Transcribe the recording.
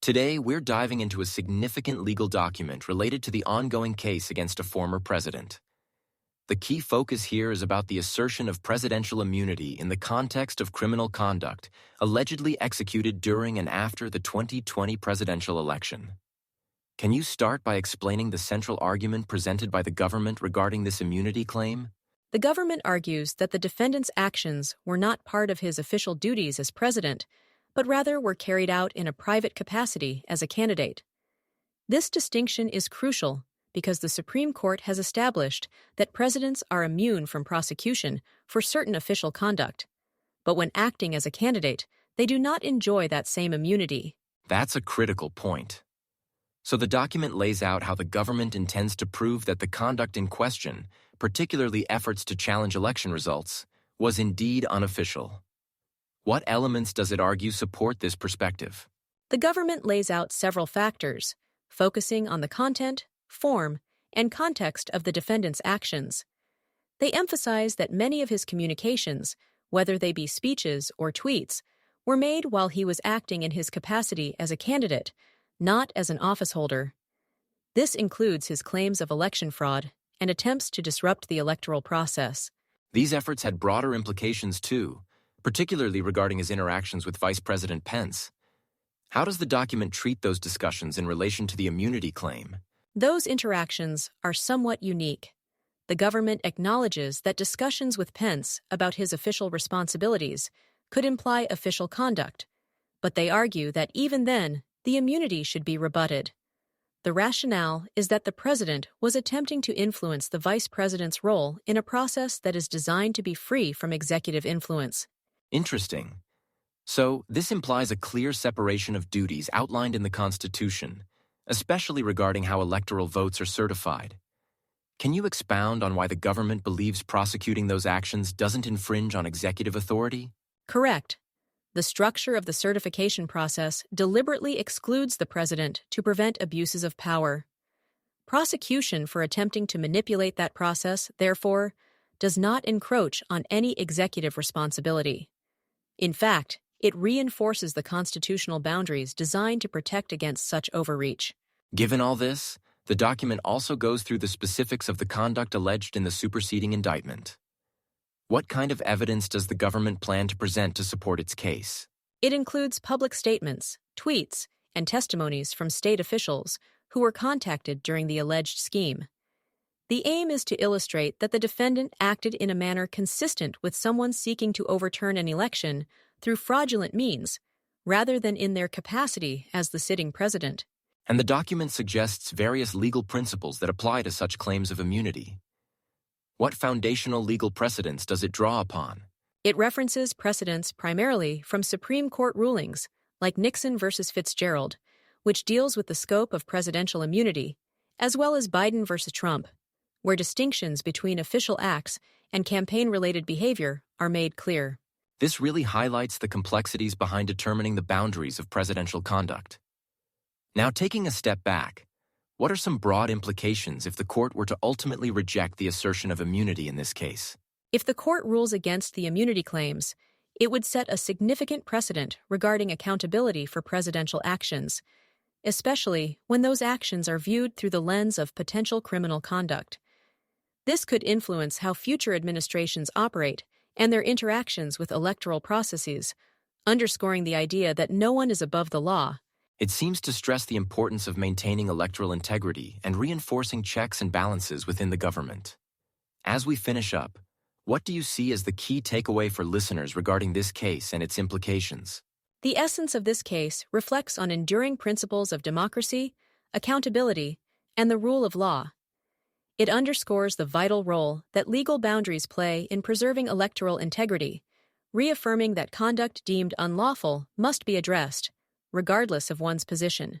Today, we're diving into a significant legal document related to the ongoing case against a former president. The key focus here is about the assertion of presidential immunity in the context of criminal conduct allegedly executed during and after the 2020 presidential election. Can you start by explaining the central argument presented by the government regarding this immunity claim? The government argues that the defendant's actions were not part of his official duties as president, but rather were carried out in a private capacity as a candidate. This distinction is crucial because the Supreme Court has established that presidents are immune from prosecution for certain official conduct. But when acting as a candidate, they do not enjoy that same immunity. That's a critical point. So the document lays out how the government intends to prove that the conduct in question, particularly efforts to challenge election results, was indeed unofficial. What elements does it argue support this perspective? The government lays out several factors, focusing on the content, form, and context of the defendant's actions. They emphasize that many of his communications, whether they be speeches or tweets, were made while he was acting in his capacity as a candidate, not as an officeholder. This includes his claims of election fraud and attempts to disrupt the electoral process. These efforts had broader implications too, particularly regarding his interactions with Vice President Pence. How does the document treat those discussions in relation to the immunity claim? Those interactions are somewhat unique. The government acknowledges that discussions with Pence about his official responsibilities could imply official conduct, but they argue that even then, the immunity should be rebutted. The rationale is that the president was attempting to influence the vice president's role in a process that is designed to be free from executive influence. Interesting. So, this implies a clear separation of duties outlined in the Constitution, especially regarding how electoral votes are certified. Can you expound on why the government believes prosecuting those actions doesn't infringe on executive authority? Correct. The structure of the certification process deliberately excludes the president to prevent abuses of power. Prosecution for attempting to manipulate that process, therefore, does not encroach on any executive responsibility. In fact, it reinforces the constitutional boundaries designed to protect against such overreach. Given all this, the document also goes through the specifics of the conduct alleged in the superseding indictment. What kind of evidence does the government plan to present to support its case? It includes public statements, tweets, and testimonies from state officials who were contacted during the alleged scheme. The aim is to illustrate that the defendant acted in a manner consistent with someone seeking to overturn an election through fraudulent means, rather than in their capacity as the sitting president. And the document suggests various legal principles that apply to such claims of immunity. What foundational legal precedents does it draw upon? It references precedents primarily from Supreme Court rulings, like Nixon versus Fitzgerald, which deals with the scope of presidential immunity, as well as Biden versus Trump, where distinctions between official acts and campaign-related behavior are made clear. This really highlights the complexities behind determining the boundaries of presidential conduct. Now, taking a step back, what are some broad implications if the court were to ultimately reject the assertion of immunity in this case? If the court rules against the immunity claims, it would set a significant precedent regarding accountability for presidential actions, especially when those actions are viewed through the lens of potential criminal conduct. This could influence how future administrations operate and their interactions with electoral processes, underscoring the idea that no one is above the law. It seems to stress the importance of maintaining electoral integrity and reinforcing checks and balances within the government. As we finish up, what do you see as the key takeaway for listeners regarding this case and its implications? The essence of this case reflects on enduring principles of democracy, accountability, and the rule of law. It underscores the vital role that legal boundaries play in preserving electoral integrity, reaffirming that conduct deemed unlawful must be addressed, regardless of one's position.